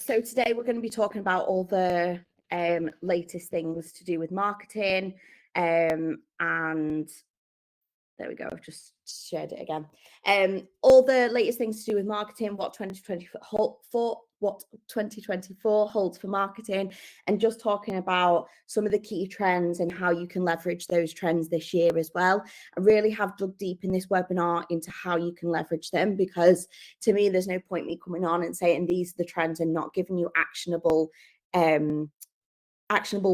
So today we're going to be talking about all the latest things to do with marketing, and there we go, I've just shared it again. All the latest things to do with marketing, what 2024 holds for marketing, and just talking about some of the key trends and how you can leverage those trends this year as well. I really have dug deep in this webinar into how you can leverage them, because to me, there's no point me coming on and saying these are the trends and not giving you actionable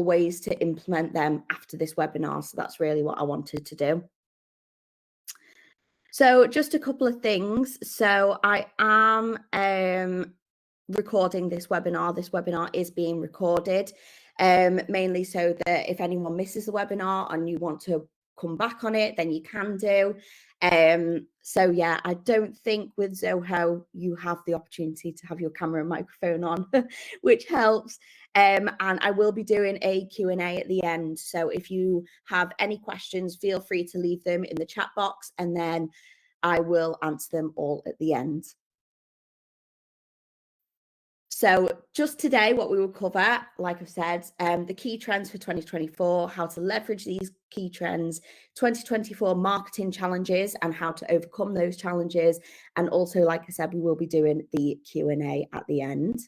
ways to implement them after this webinar. So that's really what I wanted to do. So just a couple of things. So I am recording this webinar. This webinar is being recorded, mainly so that if anyone misses the webinar and you want to come back on it, then you can do. So yeah, I don't think with Zoho you have the opportunity to have your camera and microphone on, which helps. And I will be doing a Q&A at the end. So if you have any questions, feel free to leave them in the chat box, and then I will answer them all at the end. So just today, what we will cover, like I've said, the key trends for 2024, how to leverage these key trends, 2024 marketing challenges and how to overcome those challenges. And also, like I said, we will be doing the Q&A at the end.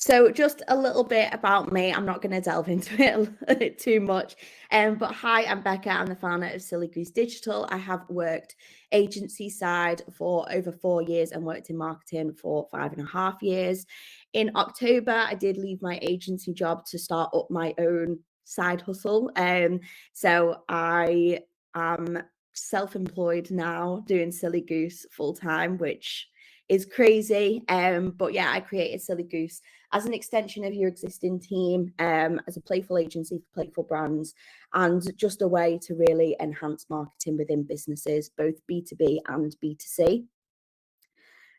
So just a little bit about me. I'm not going to delve into it too much. But hi, I'm Becca. I'm the founder of Silly Goose Digital. I have worked agency side for over 4 years and worked in marketing for 5.5 years. In October, I did leave my agency job to start up my own side hustle. So I am self-employed now, doing Silly Goose full time, which is crazy. But yeah, I created Silly Goose as an extension of your existing team, as a playful agency for playful brands, and just a way to really enhance marketing within businesses, both B2B and B2C.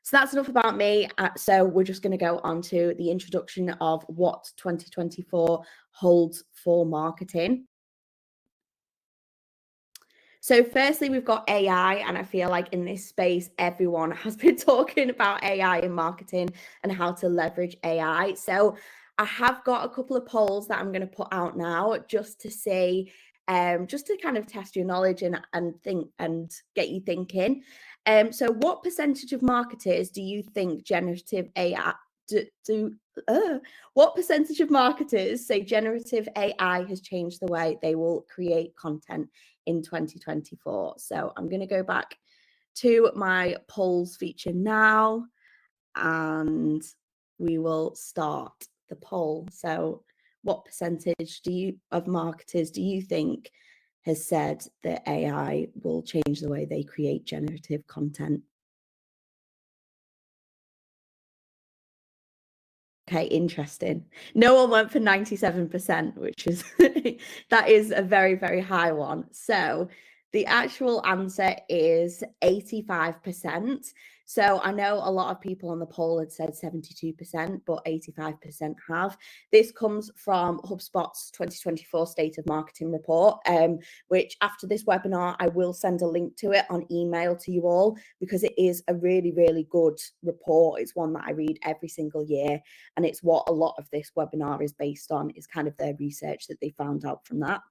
So that's enough about me. So we're just going to go on to the introduction of what 2024 holds for marketing. So firstly, we've got AI, and I feel like in this space, everyone has been talking about AI in marketing and how to leverage AI. So I have got a couple of polls that I'm going to put out now just to see, just to kind of test your knowledge and think and get you thinking. So what percentage of marketers do you think generative AI what percentage of marketers say generative AI has changed the way they will create content in 2024? So I'm going to go back to my polls feature now, and we will start the poll. So what percentage of marketers do you think has said that AI will change the way they create generative content? Okay, interesting. No one went for 97%, which is that is a very, very high one. So the actual answer is 85%. So I know a lot of people on the poll had said 72%, but 85% have. This comes from HubSpot's 2024 State of Marketing report, which after this webinar, I will send a link to it on email to you all, because it is a really, really good report. It's one that I read every single year. And it's what a lot of this webinar is based on, is kind of their research that they found out from that.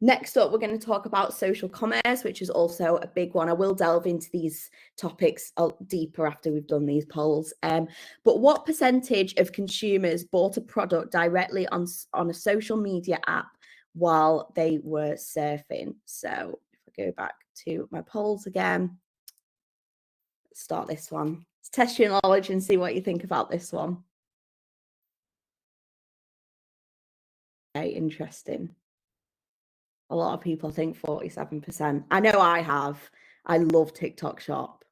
Next up, we're going to talk about social commerce, which is also a big one. I will delve into these topics deeper after we've done these polls. But what percentage of consumers bought a product directly on a social media app while they were surfing? So if I go back to my polls again, start this one. Let's test your knowledge and see what you think about this one. Okay, interesting. A lot of people think 47%. I know I have. I love TikTok Shop.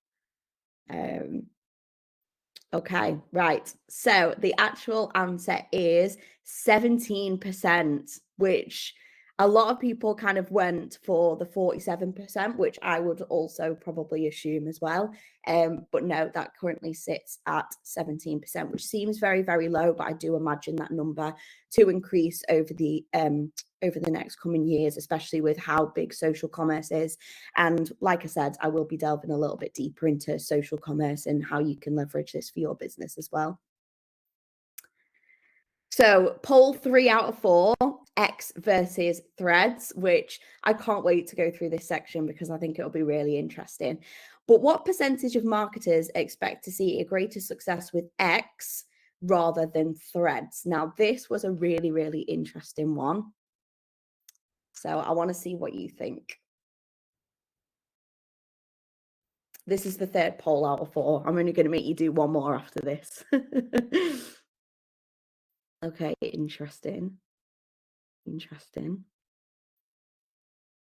Okay, right. So the actual answer is 17%, which A lot of people kind of went for the 47%, which I would also probably assume as well. But no, that currently sits at 17%, which seems very, very low, but I do imagine that number to increase over the next coming years, especially with how big social commerce is. And like I said, I will be delving a little bit deeper into social commerce and how you can leverage this for your business as well. So poll 3 out of 4, X versus Threads, which I can't wait to go through this section because I think it'll be really interesting. But what percentage of marketers expect to see a greater success with X rather than Threads? Now, this was a really, really interesting one. So I want to see what you think. This is the third poll out of 4. I'm only going to make you do one more after this. Okay, interesting.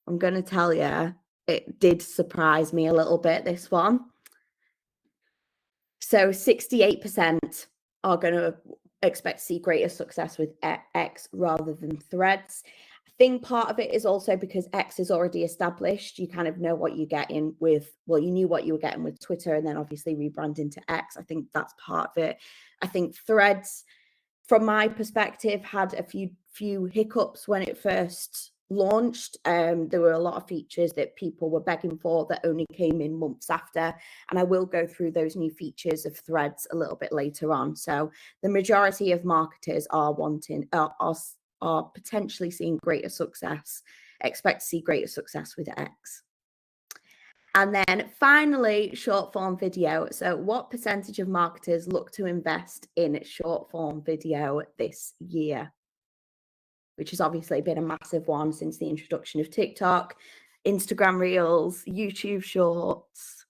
I'm going to tell you, it did surprise me a little bit, this one. So 68% are going to expect to see greater success with X rather than Threads. I think part of it is also because X is already established. You kind of know what you're getting with, well, you knew what you were getting with Twitter and then obviously rebranding to X. I think that's part of it. I think Threads, from my perspective, had a few hiccups when it first launched. There were a lot of features that people were begging for that only came in months after, and I will go through those new features of Threads a little bit later on. So the majority of marketers are potentially seeing greater success, expect to see greater success with X. And then finally, short form video. So what percentage of marketers look to invest in short form video this year? Which has obviously been a massive one since the introduction of TikTok, Instagram Reels, YouTube Shorts,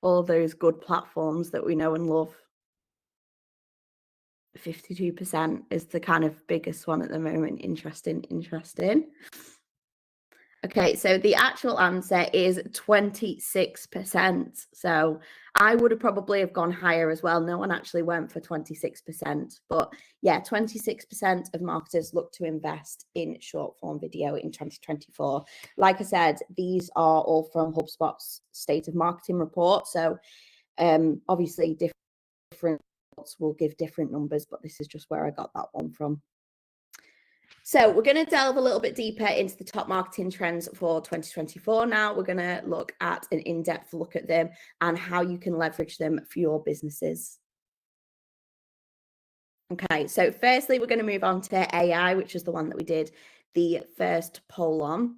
all those good platforms that we know and love. 52% is the kind of biggest one at the moment. Interesting. Okay, so the actual answer is 26%. So I would have probably have gone higher as well. No one actually went for 26%. But yeah, 26% of marketers look to invest in short form video in 2024. Like I said, these are all from HubSpot's State of Marketing report. So obviously different will give different numbers, but this is just where I got that one from. So we're going to delve a little bit deeper into the top marketing trends for 2024 now. We're going to look at an in-depth look at them and how you can leverage them for your businesses. Okay, so firstly, we're going to move on to AI, which is the one that we did the first poll on.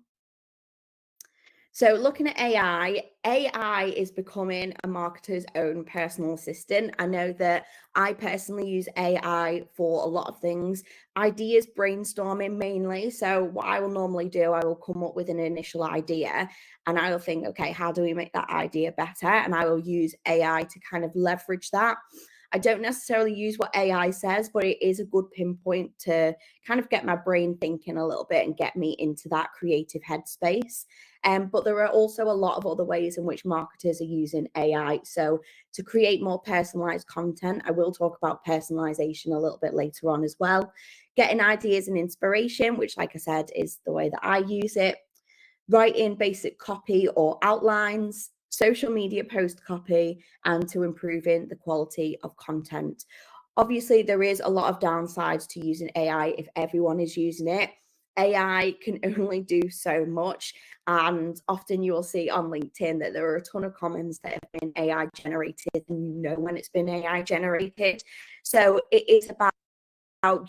So looking at AI is becoming a marketer's own personal assistant. I know that I personally use AI for a lot of things, ideas brainstorming mainly. So what I will normally do, I will come up with an initial idea and I will think, okay, how do we make that idea better? And I will use AI to kind of leverage that. I don't necessarily use what AI says, but it is a good pinpoint to kind of get my brain thinking a little bit and get me into that creative headspace. But there are also a lot of other ways in which marketers are using AI. So to create more personalized content, I will talk about personalization a little bit later on as well. Getting ideas and inspiration, which, like I said, is the way that I use it. Writing basic copy or outlines, social media post copy, and to improving the quality of content. Obviously, there is a lot of downsides to using AI if everyone is using it. AI can only do so much, and often you will see on LinkedIn that there are a ton of comments that have been AI generated, and you know when it's been AI generated. So it is about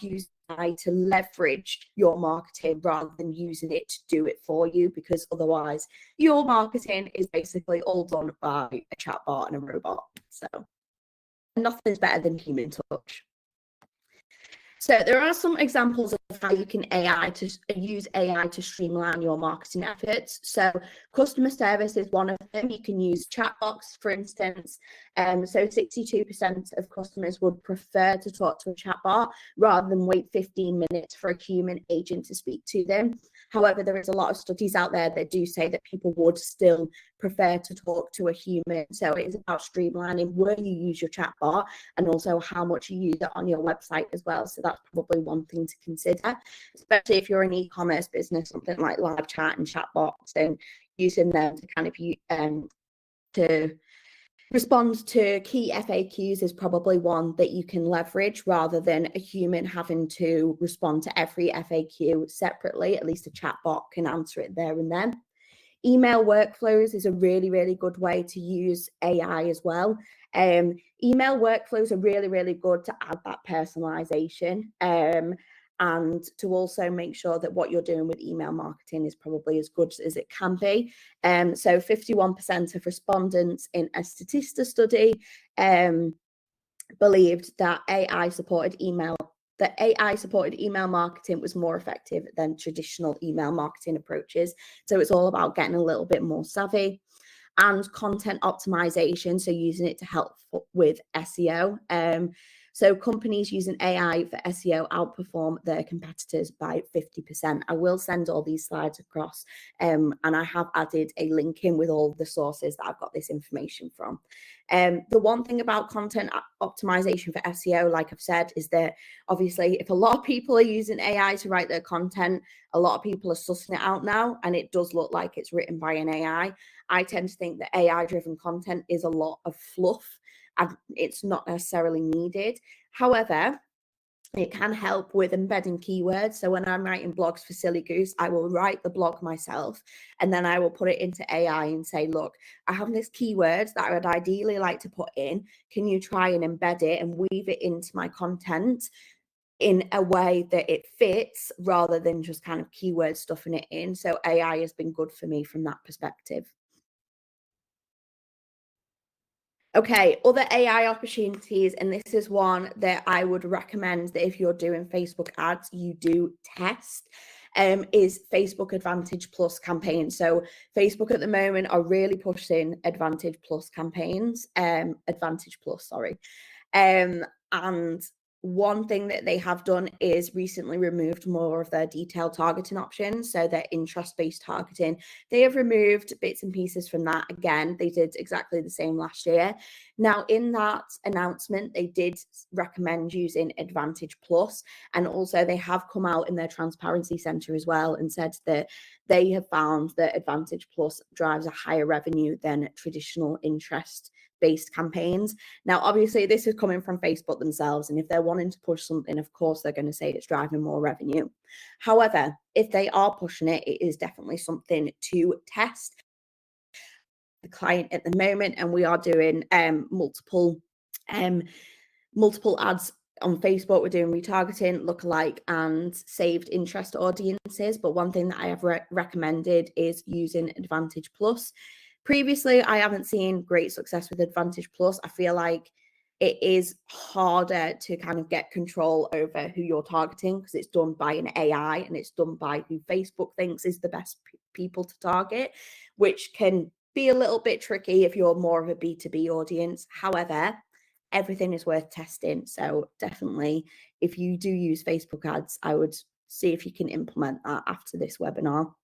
using AI to leverage your marketing rather than using it to do it for you, because otherwise your marketing is basically all done by a chatbot and a robot. So nothing's better than human touch. So there are some examples of how you can use AI to streamline your marketing efforts. So customer service is one of them. You can use chatbots, for instance. So 62% of customers would prefer to talk to a chatbot rather than wait 15 minutes for a human agent to speak to them. However, there is a lot of studies out there that do say that people would still prefer to talk to a human. So it is about streamlining where you use your chatbot and also how much you use it on your website as well. So that's that's probably one thing to consider, especially if you're an e-commerce business, something like live chat and chatbots, and using them to kind of to respond to key FAQs is probably one that you can leverage rather than a human having to respond to every FAQ separately. At least a chatbot can answer it there and then. Email workflows is a really, really good way to use AI as well. Email workflows are really, really good to add that personalization and to also make sure that what you're doing with email marketing is probably as good as it can be. So 51% of respondents in a Statista study believed that AI-supported email marketing was more effective than traditional email marketing approaches. So it's all about getting a little bit more savvy. And content optimization, so using it to help with SEO. So companies using AI for SEO outperform their competitors by 50%. I will send all these slides across, and I have added a link in with all the sources that I've got this information from. The one thing about content optimization for SEO, like I've said, is that obviously if a lot of people are using AI to write their content, a lot of people are sussing it out now, and it does look like it's written by an AI. I tend to think that AI-driven content is a lot of fluff and it's not necessarily needed. However, it can help with embedding keywords. So when I'm writing blogs for Silly Goose, I will write the blog myself and then I will put it into AI and say, look, I have this keyword that I would ideally like to put in. Can you try and embed it and weave it into my content in a way that it fits rather than just kind of keyword stuffing it in? So AI has been good for me from that perspective. Okay, other AI opportunities, and this is one that I would recommend that if you're doing Facebook ads, you do test, is Facebook Advantage Plus campaigns. So Facebook at the moment are really pushing Advantage Plus campaigns, Advantage Plus, sorry. And one thing that they have done is recently removed more of their detailed targeting options. So their interest-based targeting, they have removed bits and pieces from that. Again, they did exactly the same last year. Now, in that announcement, they did recommend using Advantage Plus, and also they have come out in their transparency center as well and said that they have found that Advantage Plus drives a higher revenue than traditional interest-based campaigns. Now, obviously, this is coming from Facebook themselves, and if they're wanting to push something, of course, they're going to say it's driving more revenue. However, if they are pushing it, it is definitely something to test. The client at the moment, and we are doing multiple ads on Facebook. We're doing retargeting, lookalike, and saved interest audiences. But one thing that I have recommended is using Advantage Plus. Previously, I haven't seen great success with Advantage Plus. I feel like it is harder to kind of get control over who you're targeting because it's done by an AI and it's done by who Facebook thinks is the best people to target, which can be a little bit tricky if you're more of a B2B audience. However, everything is worth testing. So definitely, if you do use Facebook ads, I would see if you can implement that after this webinar.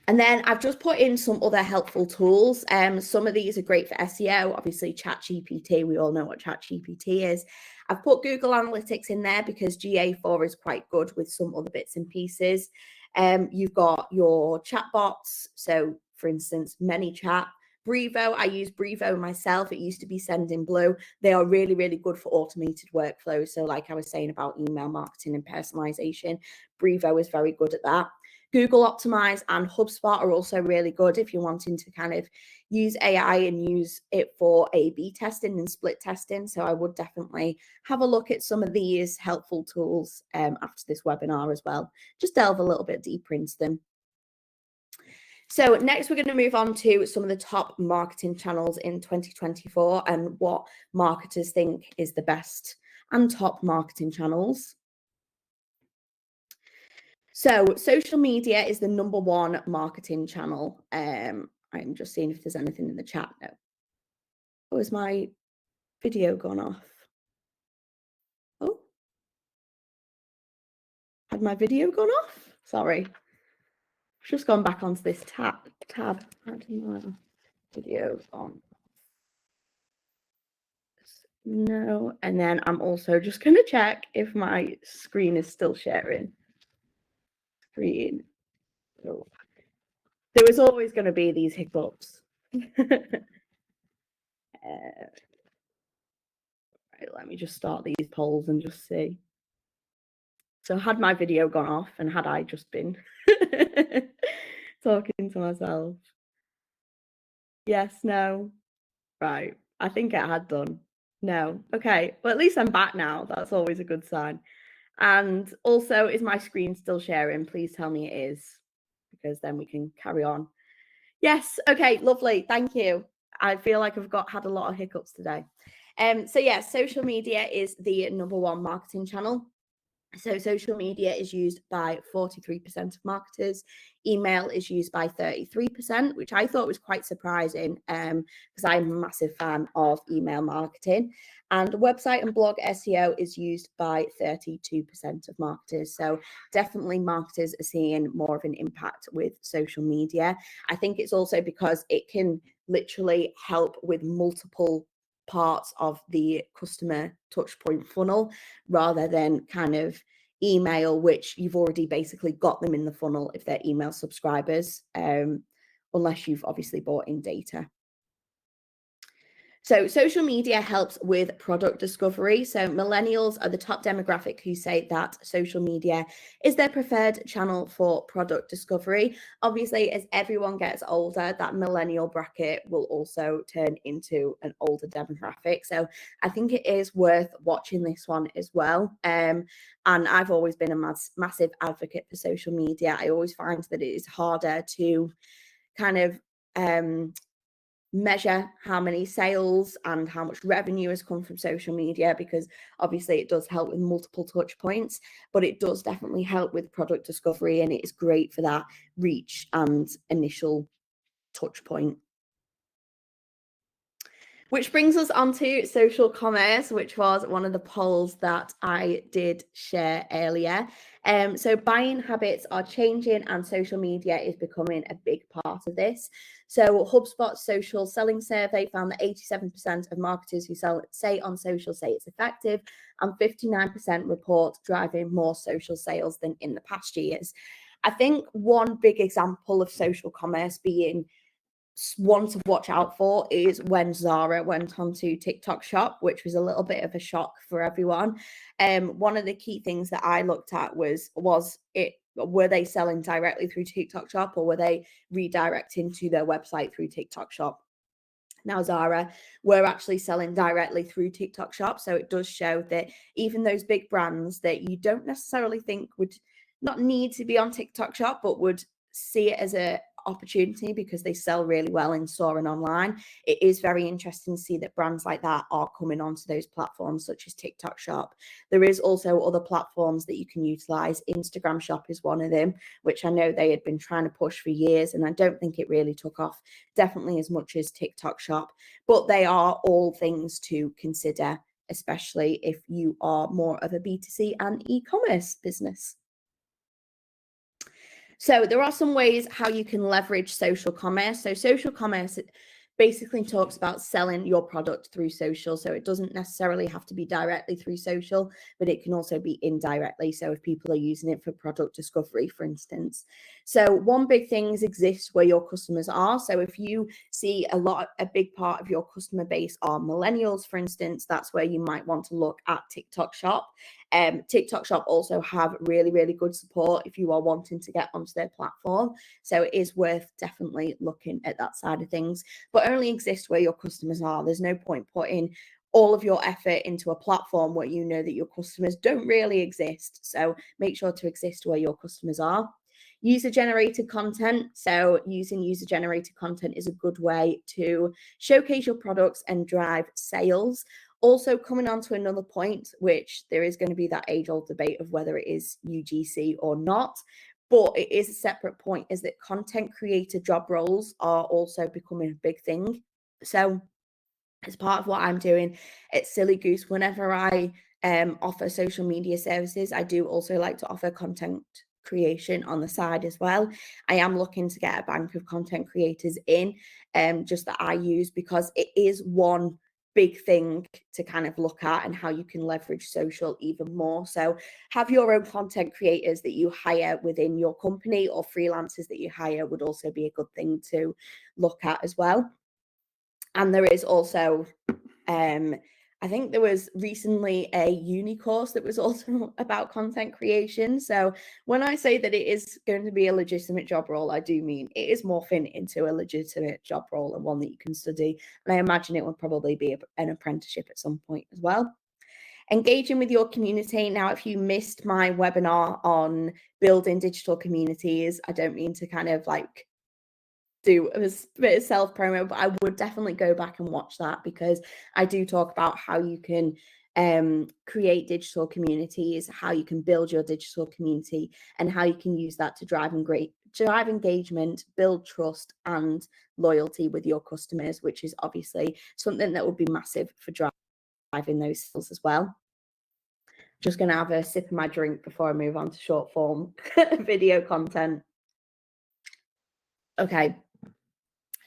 And then I've just put in some other helpful tools. Some of these are great for SEO. Obviously, ChatGPT, we all know what ChatGPT is. I've put Google Analytics in there because GA4 is quite good with some other bits and pieces. You've got your chatbots. So, for instance, ManyChat. Brevo, I use Brevo myself. It used to be Sendinblue. They are really, really good for automated workflows. So like I was saying about email marketing and personalization, Brevo is very good at that. Google Optimize and HubSpot are also really good if you're wanting to kind of use AI and use it for A/B testing and split testing. So I would definitely have a look at some of these helpful tools after this webinar as well. Just delve a little bit deeper into them. So next, we're going to move on to some of the top marketing channels in 2024 and what marketers think is the best and top marketing channels. So social media is the #1 marketing channel. I'm just seeing if there's anything in the chat. No. Oh, has my video gone off? Oh, had my video gone off? Sorry. I've just gone back onto this tab. I don't know. Videos on. No. And then I'm also just going to check if my screen is still sharing. Screen. Oh. There was always going to be these hiccups. Right, let me just start these polls and just see. So had my video gone off and had I just been talking to myself? Yes, no. Right. I think it had done. No. Okay. Well, at least I'm back now. That's always a good sign. And also, is my screen still sharing? Please tell me it is, because then we can carry on. Yes. Okay. Lovely. Thank you. I feel like I've had a lot of hiccups today. So yeah, social media is the #1 marketing channel. So social media is used by 43% of marketers. Email is used by 33%, which I thought was quite surprising because I'm a massive fan of email marketing. And website and blog SEO is used by 32% of marketers. So definitely marketers are seeing more of an impact with social media. I think it's also because it can literally help with multiple parts of the customer touchpoint funnel rather than kind of email, which you've already basically got them in the funnel if they're email subscribers, unless you've obviously bought in data. So social media helps with product discovery. So millennials are the top demographic who say that social media is their preferred channel for product discovery. Obviously, as everyone gets older, that millennial bracket will also turn into an older demographic. So I think it is worth watching this one as well. And I've always been a massive advocate for social media. I always find that it is harder to kind of measure how many sales and how much revenue has come from social media, because obviously it does help with multiple touch points, but it does definitely help with product discovery, and it is great for that reach and initial touch point. Which brings us on to social commerce, which was one of the polls that I did share earlier. So buying habits are changing and social media is becoming a big part of this. So HubSpot's social selling survey found that 87% of marketers who say on social say it's effective, and 59% report driving more social sales than in the past years. I think one big example of social commerce being one to watch out for is when Zara went onto TikTok Shop, which was a little bit of a shock for everyone. One of the key things that I looked at was it were they selling directly through TikTok Shop, or were they redirecting to their website through TikTok Shop? Now, Zara were actually selling directly through TikTok Shop. So it does show that even those big brands that you don't necessarily think would not need to be on TikTok Shop, but would see it as a opportunity because they sell really well in store and online. It is very interesting to see that brands like that are coming onto those platforms such as TikTok Shop. There is also other platforms that you can utilize. Instagram Shop is one of them, which I know they had been trying to push for years, and I don't think it really took off definitely as much as TikTok Shop, but they are all things to consider, especially if you are more of a B2C and e-commerce business. So there are some ways how you can leverage social commerce. So social commerce basically talks about selling your product through social. So it doesn't necessarily have to be directly through social, but it can also be indirectly. So if people are using it for product discovery, for instance. So one big thing is exist where your customers are. So if you see a big part of your customer base are millennials, for instance, that's where you might want to look at TikTok Shop. TikTok Shop also have really, really good support if you are wanting to get onto their platform. So it is worth definitely looking at that side of things, but only exist where your customers are. There's no point putting all of your effort into a platform where you know that your customers don't really exist. So make sure to exist where your customers are. User-generated content. So using user-generated content is a good way to showcase your products and drive sales. Also, coming on to another point, which there is going to be that age-old debate of whether it is UGC or not, but it is a separate point, is that content creator job roles are also becoming a big thing. So as part of what I'm doing at Silly Goose, whenever I offer social media services, I do also like to offer content creation on the side as well. I am looking to get a bank of content creators in just that I use, because it is one big thing to kind of look at, and how you can leverage social even more. So have your own content creators that you hire within your company, or freelancers that you hire would also be a good thing to look at as well. And there is also I think there was recently a uni course that was also about content creation. So when I say that it is going to be a legitimate job role, I do mean it is morphing into a legitimate job role, and one that you can study. And I imagine it would probably be an apprenticeship at some point as well. Engaging with your community. Now, if you missed my webinar on building digital communities, I don't mean to kind of like do a bit of self promo, but I would definitely go back and watch that, because I do talk about how you can create digital communities, how you can build your digital community, and how you can use that to drive engagement, build trust and loyalty with your customers, which is obviously something that would be massive for driving those sales as well. Just going to have a sip of my drink before I move on to short form video content. Okay.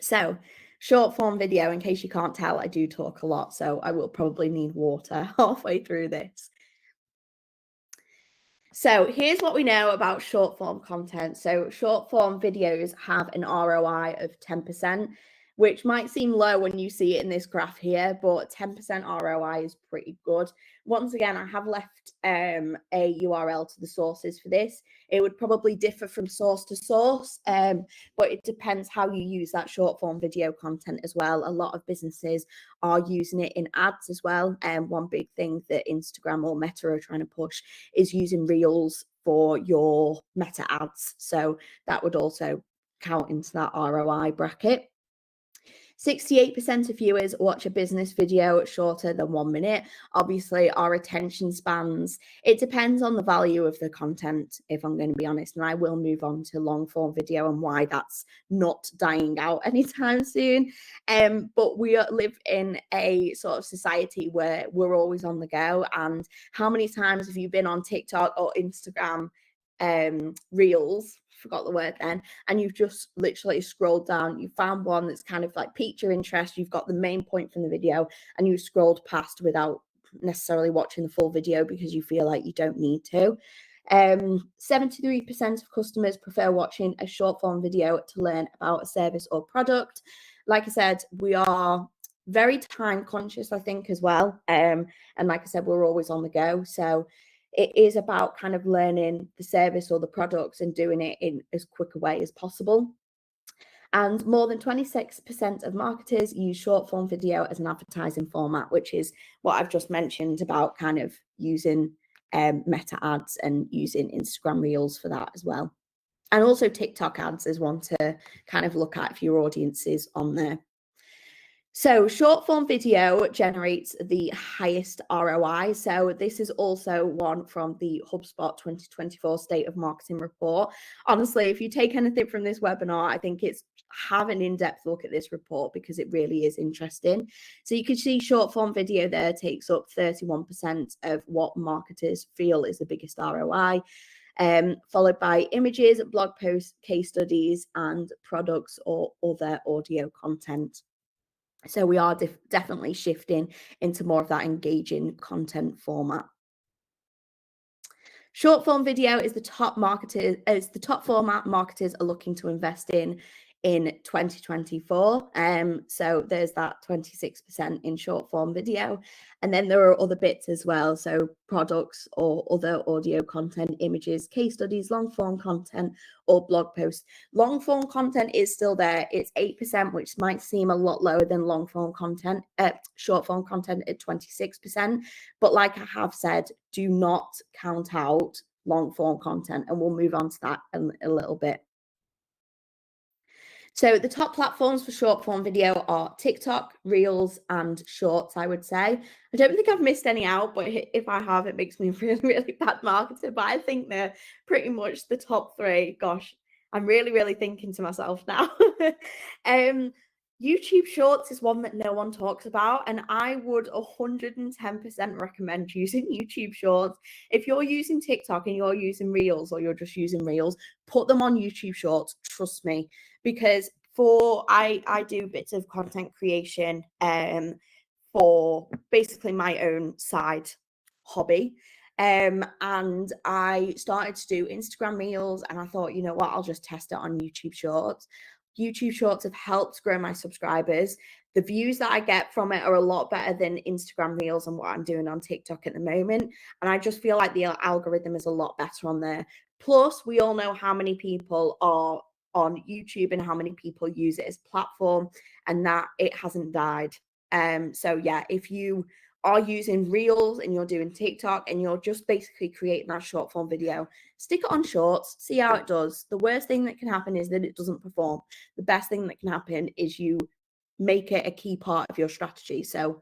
So short form video, in case you can't tell, I do talk a lot, so I will probably need water halfway through this. So here's what we know about short form content. So short form videos have an ROI of 10%, which might seem low when you see it in this graph here, but 10% ROI is pretty good. Once again, I have left a URL to the sources for this. It would probably differ from source to source, but it depends how you use that short form video content as well. A lot of businesses are using it in ads as well. One big thing that Instagram or Meta are trying to push is using Reels for your Meta ads. So that would also count into that ROI bracket. 68% of viewers watch a business video shorter than 1 minute. Obviously, our attention spans, it depends on the value of the content, if I'm going to be honest. And I will move on to long form video and why that's not dying out anytime soon. But we live in a sort of society where we're always on the go. And how many times have you been on TikTok or Instagram Reels? Forgot the word then, and you've just literally scrolled down, you found one that's kind of like piqued your interest, you've got the main point from the video, and you scrolled past without necessarily watching the full video because you feel like you don't need to. 73% of customers prefer watching a short form video to learn about a service or product. Like I said, we are very time conscious, I think, as well. And like I said, we're always on the go. So it is about kind of learning the service or the products and doing it in as quick a way as possible. And more than 26% of marketers use short form video as an advertising format, which is what I've just mentioned about kind of using Meta ads and using Instagram Reels for that as well. And also TikTok ads is one to kind of look at if your audience is on there. So short form video generates the highest ROI. So this is also one from the HubSpot 2024 State of Marketing Report. Honestly, if you take anything from this webinar, I think it's have an in-depth look at this report because it really is interesting. So you can see short form video there takes up 31% of what marketers feel is the biggest ROI. Followed by images, blog posts, case studies, and products or other audio content. So we are definitely shifting into more of that engaging content format. Short form video is the top format marketers are looking to invest in 2024. So there's that 26% in short form video. And then there are other bits as well. So products or other audio content, images, case studies, long form content, or blog posts. Long form content is still there. It's 8%, which might seem a lot lower than long form content, short form content at 26%. But like I have said, do not count out long form content, and we'll move on to that in a little bit. So the top platforms for short form video are TikTok, Reels, and Shorts, I would say. I don't think I've missed any out, but if I have, it makes me a really, really bad marketer. But I think they're pretty much the top three. Gosh, I'm really, really thinking to myself now. YouTube Shorts is one that no one talks about, and I would 110% recommend using YouTube Shorts. If you're using TikTok and you're using Reels, or you're just using Reels, put them on YouTube Shorts, trust me, because I do bits of content creation for basically my own side hobby. And I started to do Instagram Reels, and I thought, you know what, I'll just test it on YouTube Shorts. YouTube Shorts have helped grow my subscribers. The views that I get from it are a lot better than Instagram Reels and what I'm doing on TikTok at the moment. And I just feel like the algorithm is a lot better on there. Plus, we all know how many people are on YouTube and how many people use it as a platform, and that it hasn't died. So yeah, if you are using Reels and you're doing TikTok and you're just basically creating that short form video, stick it on Shorts, see how it does. The worst thing that can happen is that it doesn't perform. The best thing that can happen is you make it a key part of your strategy. So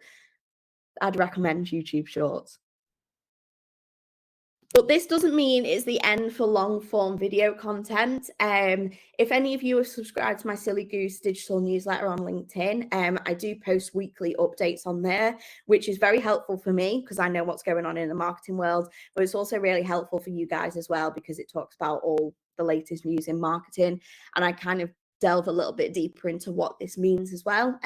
I'd recommend YouTube Shorts. But this doesn't mean it's the end for long form video content. If any of you have subscribed to my Silly Goose Digital newsletter on LinkedIn, I do post weekly updates on there, which is very helpful for me because I know what's going on in the marketing world, but it's also really helpful for you guys as well because it talks about all the latest news in marketing, and I kind of delve a little bit deeper into what this means as well.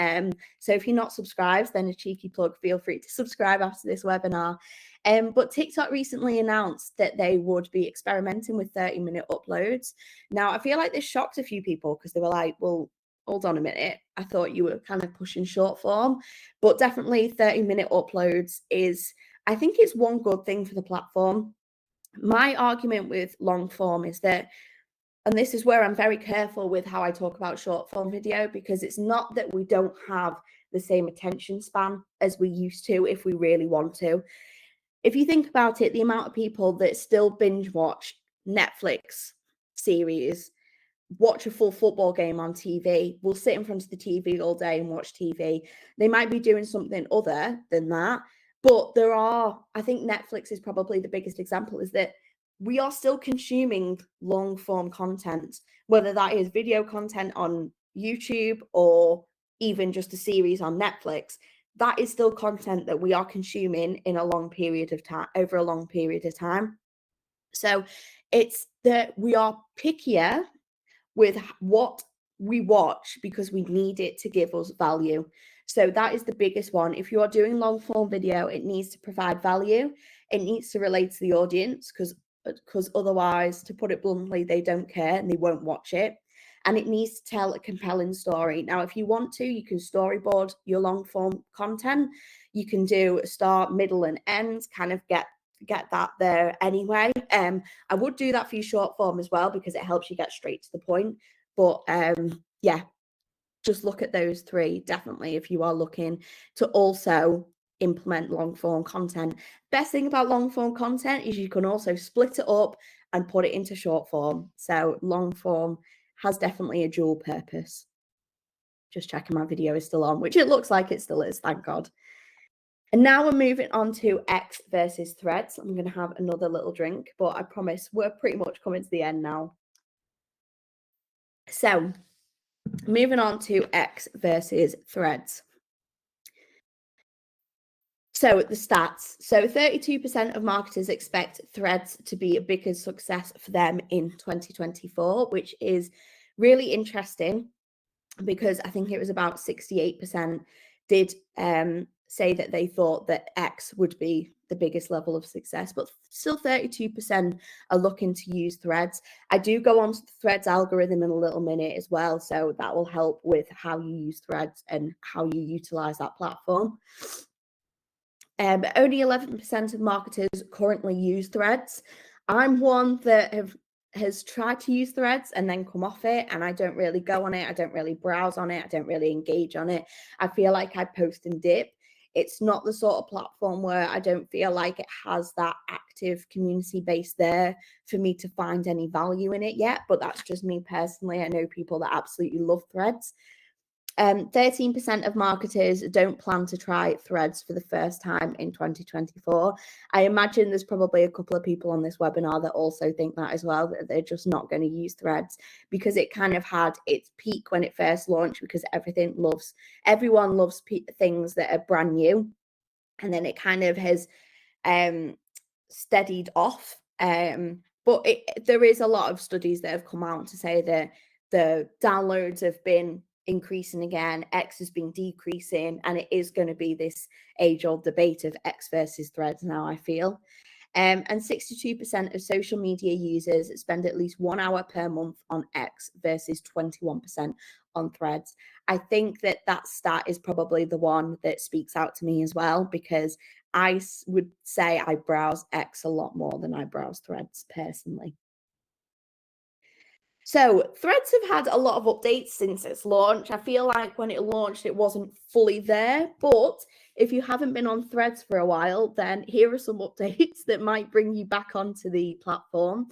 So if you're not subscribed, then a cheeky plug, feel free to subscribe after this webinar. But TikTok recently announced that they would be experimenting with 30-minute uploads. Now, I feel like this shocked a few people because they were like, well, hold on a minute. I thought you were kind of pushing short form, but definitely 30-minute uploads is, I think it's one good thing for the platform. My argument with long form is that, and this is where I'm very careful with how I talk about short form video, because it's not that we don't have the same attention span as we used to if we really want to. If you think about it, the amount of people that still binge watch Netflix series, watch a full football game on TV, will sit in front of the TV all day and watch TV. They might be doing something other than that, but I think Netflix is probably the biggest example, is that we are still consuming long form content, whether that is video content on YouTube or even just a series on Netflix. That is still content that we are consuming in a long period of time, over a long period of time. So it's that we are pickier with what we watch because we need it to give us value. So that is the biggest one. If you are doing long form video, it needs to provide value. It needs to relate to the audience because otherwise, to put it bluntly, they don't care and they won't watch it. And it needs to tell a compelling story. Now, if you want to, you can storyboard your long form content. You can do a start, middle, and end, kind of get that there anyway. I would do that for your short form as well because it helps you get straight to the point. But yeah, just look at those three definitely if you are looking to also implement long form content. Best thing about long form content is you can also split it up and put it into short form. So long form has definitely a dual purpose. Just checking my video is still on, which it looks like it still is, thank God. And now we're moving on to X versus Threads. I'm going to have another little drink, but I promise we're pretty much coming to the end now. So moving on to X versus Threads. So the stats. So 32% of marketers expect Threads to be a bigger success for them in 2024, which is really interesting because I think it was about 68% did say that they thought that X would be the biggest level of success, but still 32% are looking to use Threads. I do go on to the Threads algorithm in a little minute as well, so that will help with how you use Threads and how you utilize that platform. Only 11% of marketers currently use Threads. I'm one that has tried to use Threads and then come off it, and I don't really go on it. I don't really browse on it. I don't really engage on it. I feel like I post and dip. It's not the sort of platform where I don't feel like it has that active community base there for me to find any value in it yet, but that's just me personally. I know people that absolutely love Threads. 13% of marketers don't plan to try Threads for the first time in 2024. I imagine there's probably a couple of people on this webinar that also think that as well, that they're just not going to use Threads because it kind of had its peak when it first launched, because everyone loves things that are brand new. And then it kind of has steadied off. But there is a lot of studies that have come out to say that the downloads have been increasing again, X has been decreasing, and it is going to be this age-old debate of X versus Threads now, I feel. And 62% of social media users spend at least 1 hour per month on X versus 21% on Threads. I think that stat is probably the one that speaks out to me as well, because I would say I browse X a lot more than I browse Threads personally. So Threads have had a lot of updates since its launch. I feel like when it launched, it wasn't fully there, but if you haven't been on Threads for a while, then here are some updates that might bring you back onto the platform.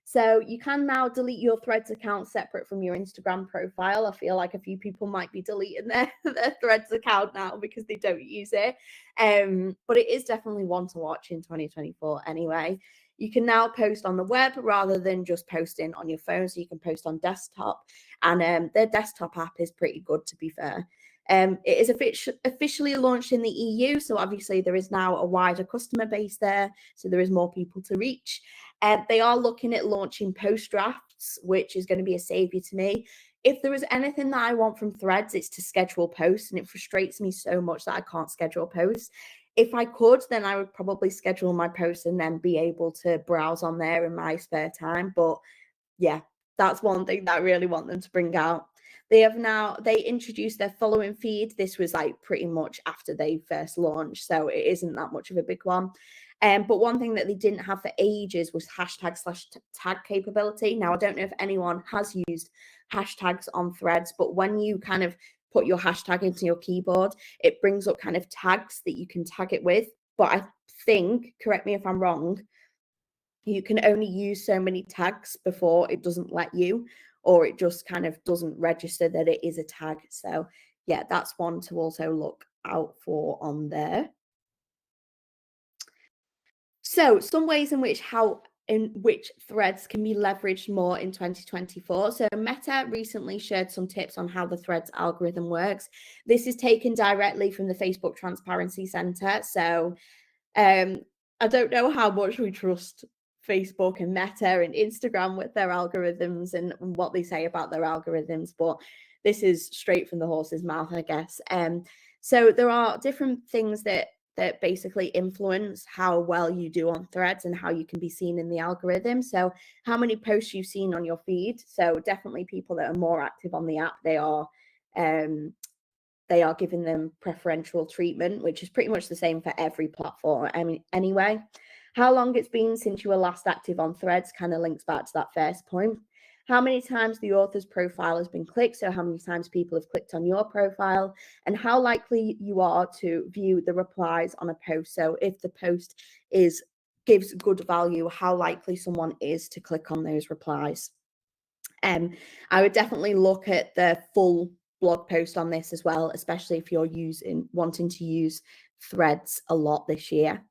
So you can now delete your Threads account separate from your Instagram profile. I feel like a few people might be deleting their Threads account now because they don't use it. But it is definitely one to watch in 2024 anyway. You can now post on the web rather than just posting on your phone. So you can post on desktop, and their desktop app is pretty good, to be fair. It is officially launched in the EU, so obviously there is now a wider customer base there, so there is more people to reach. They are looking at launching post drafts, which is going to be a savior to me. If there is anything that I want from Threads, it's to schedule posts, and it frustrates me so much that I can't schedule posts. If I could, then I would probably schedule my posts and then be able to browse on there in my spare time. But yeah, that's one thing that I really want them to bring out. They introduced their following feed. This was like pretty much after they first launched, so it isn't that much of a big one. But one thing that they didn't have for ages was hashtag/tag capability. Now, I don't know if anyone has used hashtags on Threads, but when you kind of put your hashtag into your keyboard, it brings up kind of tags that you can tag it with. But I think, correct me if I'm wrong, you can only use so many tags before it doesn't let you, or it just kind of doesn't register that it is a tag. So yeah, that's one to also look out for on there. So some ways in which Threads can be leveraged more in 2024. So Meta recently shared some tips on how the Threads algorithm works. This is taken directly from the Facebook Transparency Center. So I don't know how much we trust Facebook and Meta and Instagram with their algorithms and what they say about their algorithms, but this is straight from the horse's mouth, I guess. So there are different things that basically influence how well you do on Threads and how you can be seen in the algorithm. So how many posts you've seen on your feed. So definitely people that are more active on the app, they are giving them preferential treatment, which is pretty much the same for every platform. I mean, anyway, how long it's been since you were last active on Threads kind of links back to that first point. How many times the author's profile has been clicked, so how many times people have clicked on your profile, and how likely you are to view the replies on a post. So if the post gives good value, how likely someone is to click on those replies. I would definitely look at the full blog post on this as well, especially if you're wanting to use Threads a lot this year.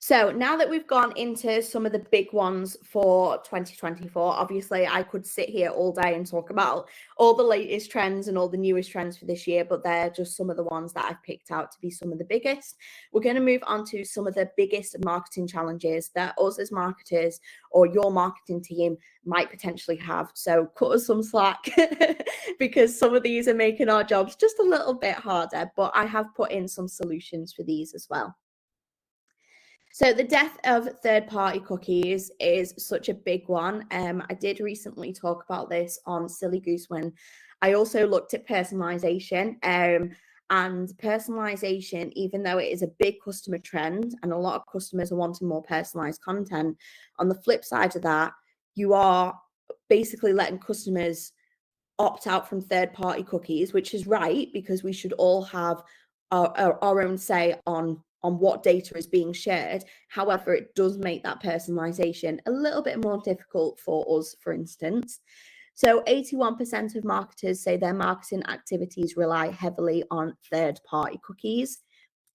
So now that we've gone into some of the big ones for 2024, obviously I could sit here all day and talk about all the latest trends and all the newest trends for this year, but they're just some of the ones that I've picked out to be some of the biggest. We're going to move on to some of the biggest marketing challenges that us as marketers or your marketing team might potentially have. So cut us some slack because some of these are making our jobs just a little bit harder, but I have put in some solutions for these as well. So the death of third-party cookies is such a big one. I did recently talk about this on Silly Goose when I also looked at personalization. And personalization, even though it is a big customer trend and a lot of customers are wanting more personalized content, on the flip side of that, you are basically letting customers opt out from third-party cookies, which is right because we should all have our own say on what data is being shared. However, it does make that personalization a little bit more difficult for us, for instance. So 81% of marketers say their marketing activities rely heavily on third-party cookies,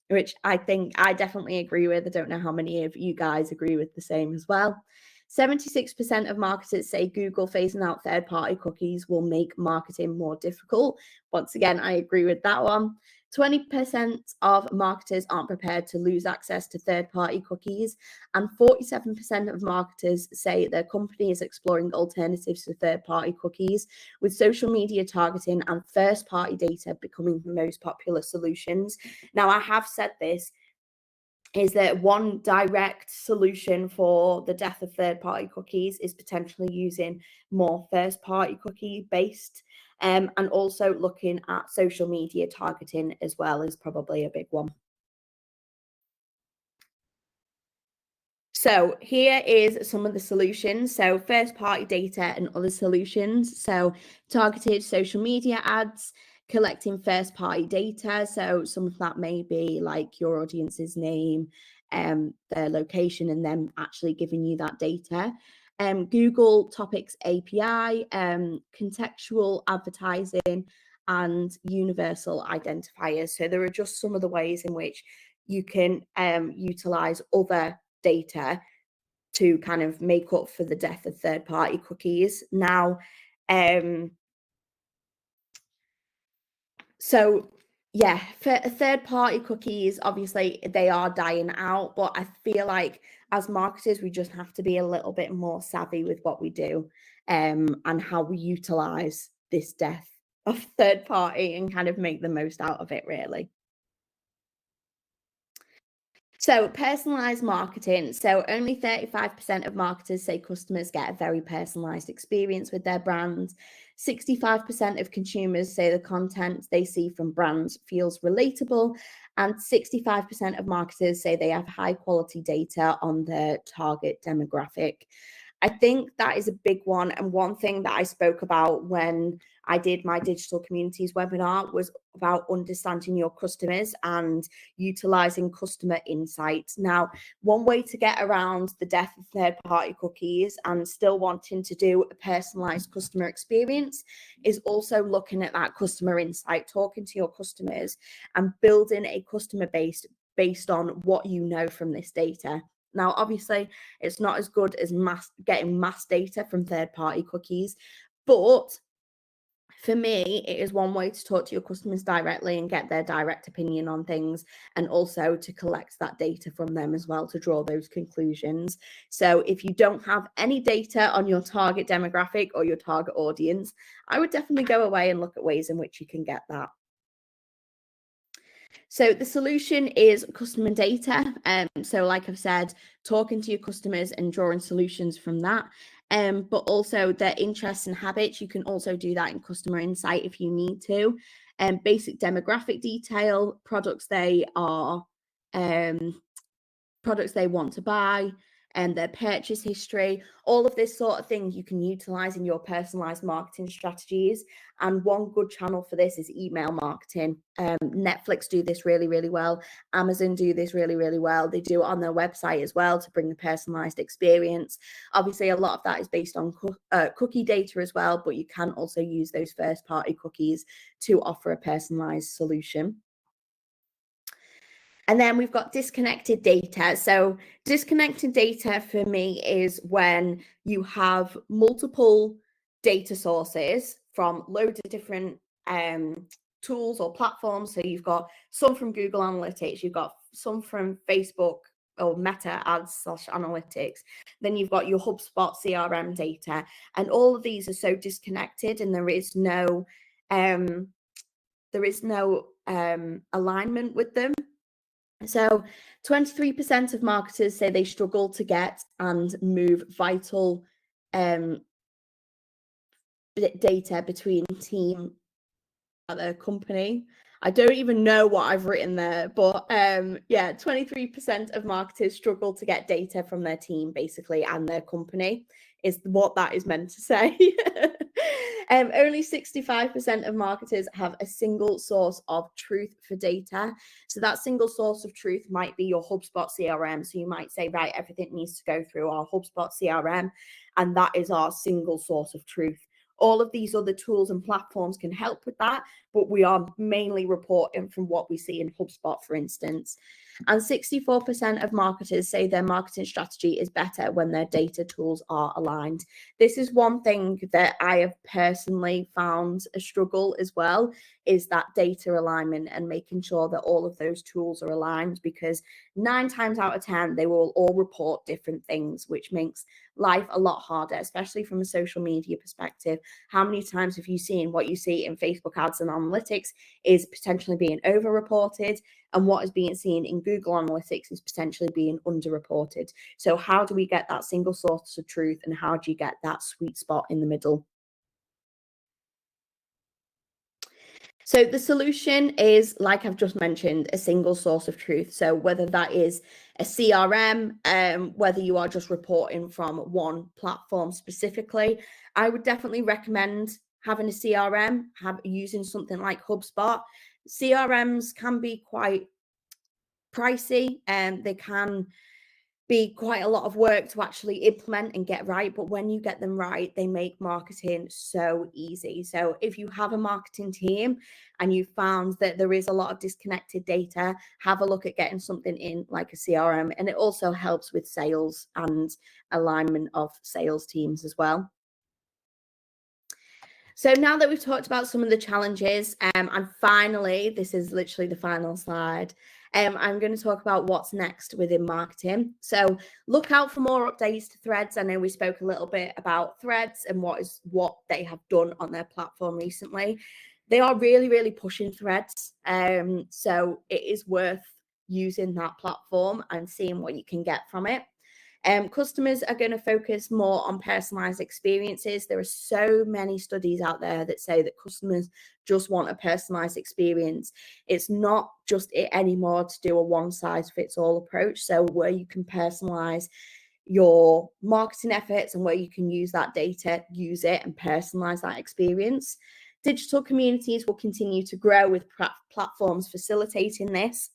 which I think I definitely agree with. I don't know how many of you guys agree with the same as well. 76% of marketers say Google phasing out third-party cookies will make marketing more difficult. Once again, I agree with that one. 20% of marketers aren't prepared to lose access to third-party cookies, and 47% of marketers say their company is exploring alternatives to third-party cookies, with social media targeting and first-party data becoming the most popular solutions. Now, I have said this, is that one direct solution for the death of third-party cookies is potentially using more first-party cookie based, and also looking at social media targeting as well is probably a big one. So here is some of the solutions. So first party data and other solutions. So targeted social media ads, collecting first party data. So some of that may be like your audience's name, their location, and them actually giving you that data. Google Topics API, contextual advertising, and universal identifiers. So there are just some of the ways in which you can utilize other data to kind of make up for the death of third-party cookies. Now, so yeah, for third-party cookies, obviously they are dying out, but I feel like as marketers, we just have to be a little bit more savvy with what we do, and how we utilize this death of third party and kind of make the most out of it, really. So personalized marketing. So only 35% of marketers say customers get a very personalized experience with their brands. 65% of consumers say the content they see from brands feels relatable. And 65% of marketers say they have high quality data on their target demographic. I think that is a big one. And one thing that I spoke about when I did my digital communities webinar was about understanding your customers and utilizing customer insights. Now, one way to get around the death of third-party cookies and still wanting to do a personalized customer experience is also looking at that customer insight, talking to your customers and building a customer base based on what you know from this data. Now, obviously, it's not as good as getting mass data from third-party cookies, but for me, it is one way to talk to your customers directly and get their direct opinion on things, and also to collect that data from them as well to draw those conclusions. So if you don't have any data on your target demographic or your target audience, I would definitely go away and look at ways in which you can get that. So the solution is customer data. So like I've said, talking to your customers and drawing solutions from that. But also their interests and habits. You can also do that in customer insight if you need to. Basic demographic detail, products they want to buy, and their purchase history, all of this sort of thing you can utilize in your personalized marketing strategies. And one good channel for this is email marketing. Netflix do this really, really well. Amazon do this really, really well. They do it on their website as well to bring the personalized experience. Obviously, a lot of that is based on cookie data as well, but you can also use those first party cookies to offer a personalized solution. And then we've got disconnected data. So disconnected data for me is when you have multiple data sources from loads of different tools or platforms. So you've got some from Google Analytics, you've got some from Facebook or Meta Ads / Analytics. Then you've got your HubSpot CRM data. And all of these are so disconnected, and there is no alignment with them. So 23% of marketers say they struggle to get and move vital data between team at their company. I don't even know what I've written there, but yeah, 23% of marketers struggle to get data from their team, basically, and their company is what that is meant to say. Only 65% of marketers have a single source of truth for data. So that single source of truth might be your HubSpot CRM. So you might say, right, everything needs to go through our HubSpot CRM, and that is our single source of truth. All of these other tools and platforms can help with that, but we are mainly reporting from what we see in HubSpot, for instance. And 64% of marketers say their marketing strategy is better when their data tools are aligned. This is one thing that I have personally found a struggle as well, is that data alignment and making sure that all of those tools are aligned, because 9 times out of 10, they will all report different things, which makes life a lot harder, especially from a social media perspective. How many times have you seen what you see in Facebook ads and analytics is potentially being over-reported, and what is being seen in Google Analytics is potentially being underreported? So how do we get that single source of truth, and how do you get that sweet spot in the middle? So the solution is, like I've just mentioned, a single source of truth. So whether that is a CRM, whether you are just reporting from one platform specifically, I would definitely recommend having a CRM, using something like HubSpot. CRMs can be quite pricey, and they can be quite a lot of work to actually implement and get right. But when you get them right, they make marketing so easy. So if you have a marketing team and you found that there is a lot of disconnected data, have a look at getting something in like a CRM. And it also helps with sales and alignment of sales teams as well. So now that we've talked about some of the challenges, and finally, this is literally the final slide, I'm going to talk about what's next within marketing. So look out for more updates to Threads. I know we spoke a little bit about Threads and what they have done on their platform recently. They are really, really pushing Threads. So it is worth using that platform and seeing what you can get from it. Customers are going to focus more on personalized experiences. There are so many studies out there that say that customers just want a personalized experience. It's not just it anymore to do a one-size-fits-all approach. So where you can personalize your marketing efforts and where you can use that data, use it and personalize that experience. Digital communities will continue to grow with platforms facilitating this.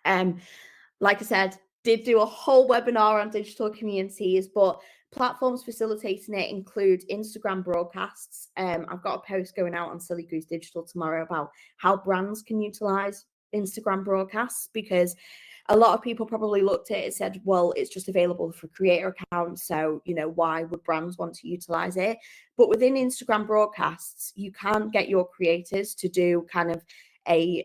Like I said, did do a whole webinar on digital communities, but platforms facilitating it include Instagram broadcasts. I've got a post going out on Silly Goose Digital tomorrow about how brands can utilize Instagram broadcasts, because a lot of people probably looked at it and said, well, it's just available for creator accounts, so why would brands want to utilize it? But within Instagram broadcasts, you can get your creators to do kind of a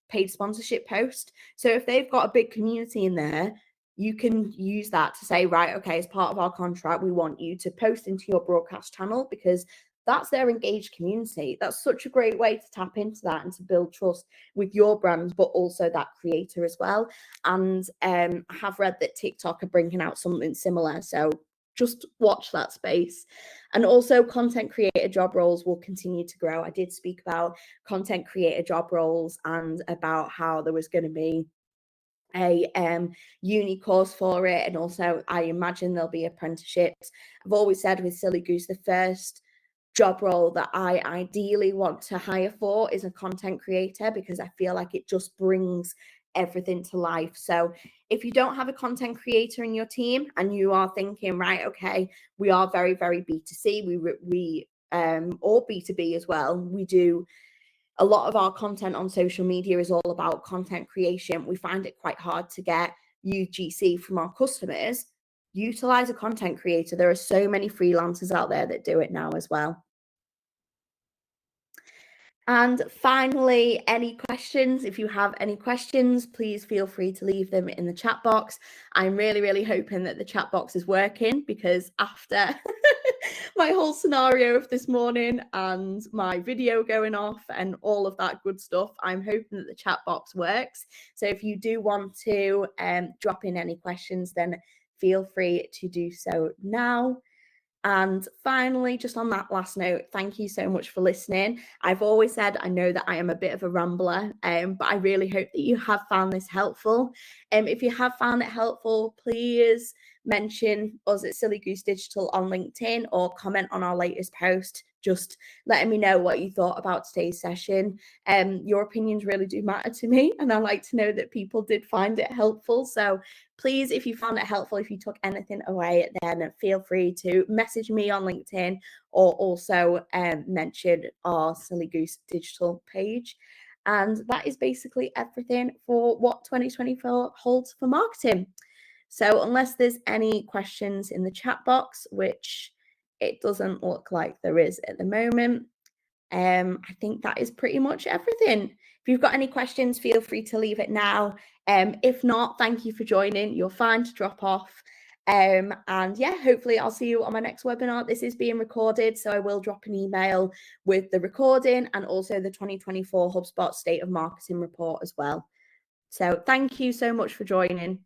paid sponsorship post. So if they've got a big community in there, you can use that to say, right, okay, as part of our contract, we want you to post into your broadcast channel, because that's their engaged community. That's such a great way to tap into that and to build trust with your brand, but also that creator as well. And I have read that TikTok are bringing out something similar. So just watch that space. And also content creator job roles will continue to grow. I did speak about content creator job roles and about how there was going to be a uni course for it. And also I imagine there'll be apprenticeships. I've always said with Silly Goose, the first job role that I ideally want to hire for is a content creator, because I feel like it just brings everything to life. So if you don't have a content creator in your team and you are thinking, right, okay, we are very, very B2C, we or B2B as well. We do a lot of our content on social media is all about content creation. We find it quite hard to get UGC from our customers. Utilize a content creator. There are so many freelancers out there that do it now as well. And finally, any questions? If you have any questions, please feel free to leave them in the chat box. I'm really, really hoping that the chat box is working, because after my whole scenario of this morning and my video going off and all of that good stuff, I'm hoping that the chat box works. So if you do want to drop in any questions, then feel free to do so now. And finally, just on that last note, thank you so much for listening. I've always said I know that I am a bit of a rambler, but I really hope that you have found this helpful. If you have found it helpful, please mention us at Silly Goose Digital on LinkedIn or comment on our latest post just letting me know what you thought about today's session. Your opinions really do matter to me, and I like to know that people did find it helpful. So please, if you found it helpful, if you took anything away, then feel free to message me on LinkedIn or also mention our Silly Goose Digital page. And that is basically everything for what 2024 holds for marketing. So unless there's any questions in the chat box, which it doesn't look like there is at the moment, I think that is pretty much everything. If you've got any questions, feel free to leave it now. If not, thank you for joining. You're fine to drop off. And yeah, hopefully I'll see you on my next webinar. This is being recorded, so I will drop an email with the recording and also the 2024 HubSpot State of Marketing report as well. So thank you so much for joining.